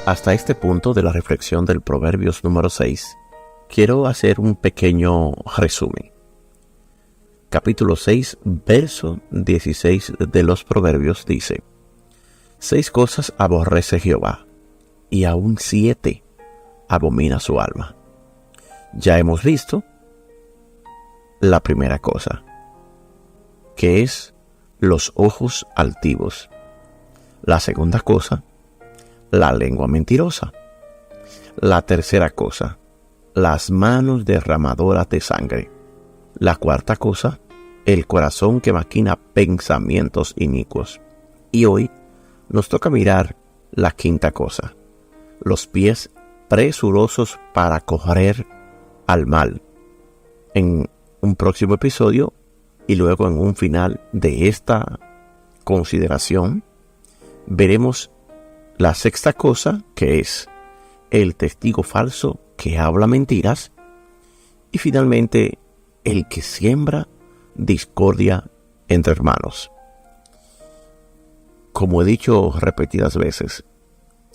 Hasta este punto de la reflexión del Proverbios número 6, quiero hacer un pequeño resumen. Capítulo 6, verso 16 de los Proverbios dice: 6 cosas aborrece Jehová, y aún 7 abomina su alma. Ya hemos visto la primera cosa, que es los ojos altivos. La segunda cosa, la lengua mentirosa. La tercera cosa, las manos derramadoras de sangre. La cuarta cosa, el corazón que maquina pensamientos inicuos. Y hoy nos toca mirar la quinta cosa, los pies presurosos para correr al mal. En un próximo episodio y luego en un final de esta consideración, veremos la sexta cosa, que es el testigo falso que habla mentiras, y finalmente el que siembra discordia entre hermanos. Como he dicho repetidas veces,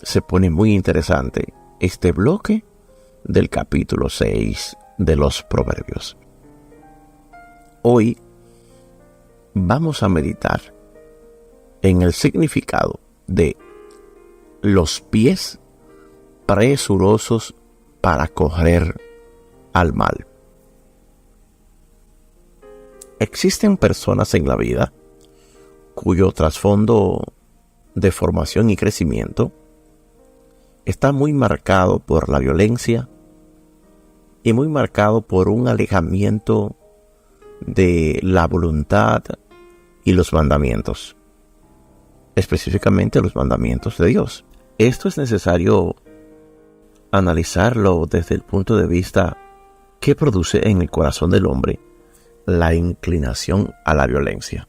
se pone muy interesante este bloque del capítulo 6 de los Proverbios. Hoy vamos a meditar en el significado de los pies presurosos para correr al mal. Existen personas en la vida cuyo trasfondo de formación y crecimiento está muy marcado por la violencia y muy marcado por un alejamiento de la voluntad y los mandamientos, específicamente los mandamientos de Dios. Esto es necesario analizarlo desde el punto de vista que produce en el corazón del hombre la inclinación a la violencia.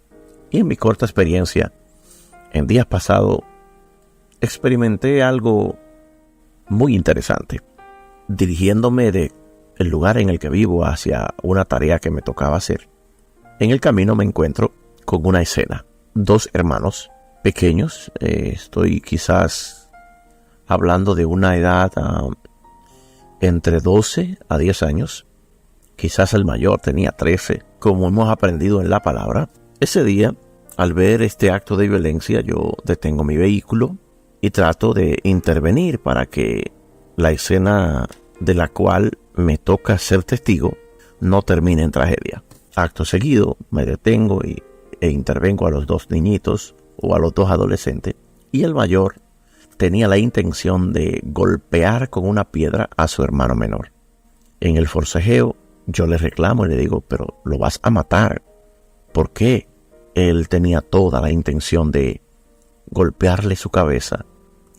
Y en mi corta experiencia, en días pasados, experimenté algo muy interesante. Dirigiéndome del lugar en el que vivo hacia una tarea que me tocaba hacer, en el camino me encuentro con una escena. 2 hermanos pequeños, estoy quizás hablando de una edad entre 12 a 10 años, quizás el mayor tenía 13, como hemos aprendido en la palabra. Ese día, al ver este acto de violencia, yo detengo mi vehículo y trato de intervenir para que la escena de la cual me toca ser testigo no termine en tragedia. Acto seguido, me detengo e intervengo a los 2 niñitos o a los 2 adolescentes, y el mayor tenía la intención de golpear con una piedra a su hermano menor. En el forcejeo, yo le reclamo y le digo: pero lo vas a matar. ¿Por qué? Él tenía toda la intención de golpearle su cabeza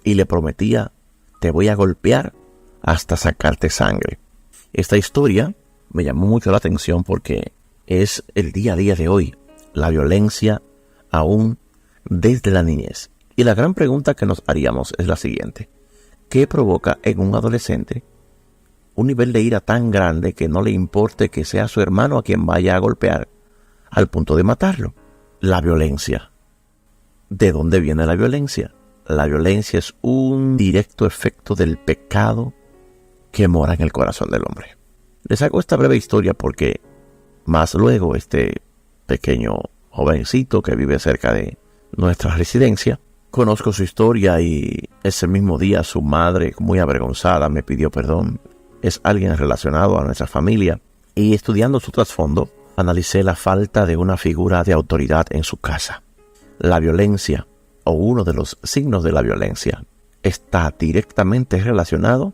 y le prometía: te voy a golpear hasta sacarte sangre. Esta historia me llamó mucho la atención porque es el día a día de hoy, la violencia aún desde la niñez. Y la gran pregunta que nos haríamos es la siguiente: ¿qué provoca en un adolescente un nivel de ira tan grande que no le importe que sea su hermano a quien vaya a golpear al punto de matarlo? La violencia. ¿De dónde viene la violencia? La violencia es un directo efecto del pecado que mora en el corazón del hombre. Les hago esta breve historia porque más luego este pequeño jovencito que vive cerca de nuestra residencia, conozco su historia y ese mismo día su madre, muy avergonzada, me pidió perdón. Es alguien relacionado a nuestra familia, y estudiando su trasfondo, analicé la falta de una figura de autoridad en su casa. La violencia, o uno de los signos de la violencia, está directamente relacionado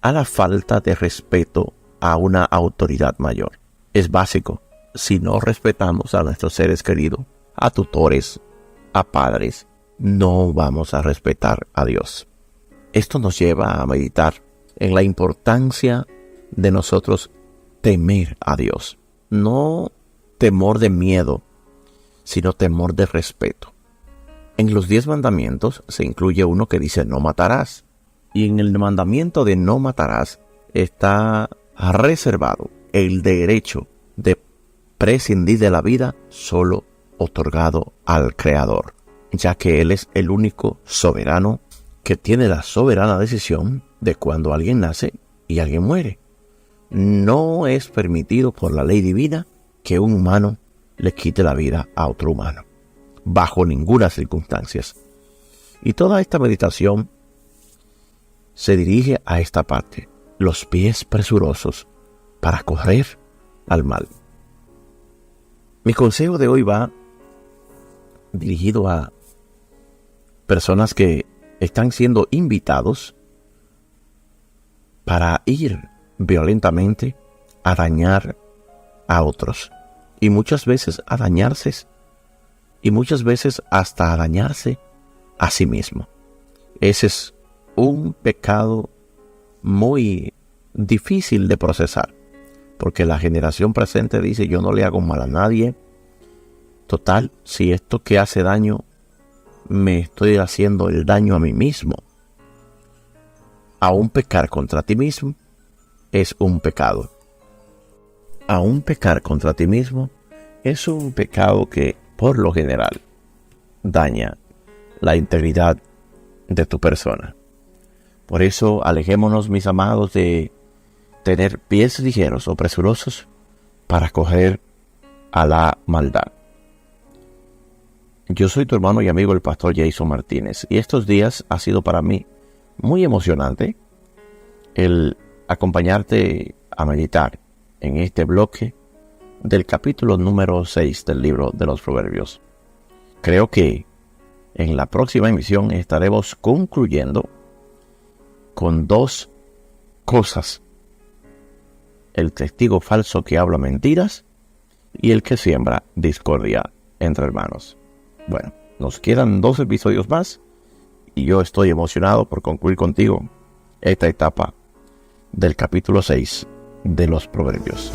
a la falta de respeto a una autoridad mayor. Es básico. Si no respetamos a nuestros seres queridos, a tutores, a padres, no vamos a respetar a Dios. Esto nos lleva a meditar en la importancia de nosotros temer a Dios. No temor de miedo, sino temor de respeto. En los 10 mandamientos se incluye uno que dice no matarás. Y en el mandamiento de no matarás está reservado el derecho de prescindir de la vida solo otorgado al Creador, ya que Él es el único soberano que tiene la soberana decisión de cuando alguien nace y alguien muere. No es permitido por la ley divina que un humano le quite la vida a otro humano, bajo ninguna circunstancia. Y toda esta meditación se dirige a esta parte, los pies presurosos para correr al mal. Mi consejo de hoy va dirigido a personas que están siendo invitados para ir violentamente a dañar a otros, y muchas veces a dañarse, y muchas veces hasta a dañarse a sí mismo. Ese es un pecado muy difícil de procesar, porque la generación presente dice: yo no le hago mal a nadie, total, si esto que hace daño, me estoy haciendo el daño a mí mismo. Aún pecar contra ti mismo es un pecado. Aún pecar contra ti mismo es un pecado que, por lo general, daña la integridad de tu persona. Por eso, alejémonos, mis amados, de tener pies ligeros o presurosos para correr a la maldad. Yo soy tu hermano y amigo el pastor Jason Martínez, y estos días ha sido para mí muy emocionante el acompañarte a meditar en este bloque del capítulo número 6 del libro de los Proverbios. Creo que en la próxima emisión estaremos concluyendo con dos cosas: el testigo falso que habla mentiras y el que siembra discordia entre hermanos. Bueno, nos quedan 2 episodios más y yo estoy emocionado por concluir contigo esta etapa del capítulo 6 de los Proverbios.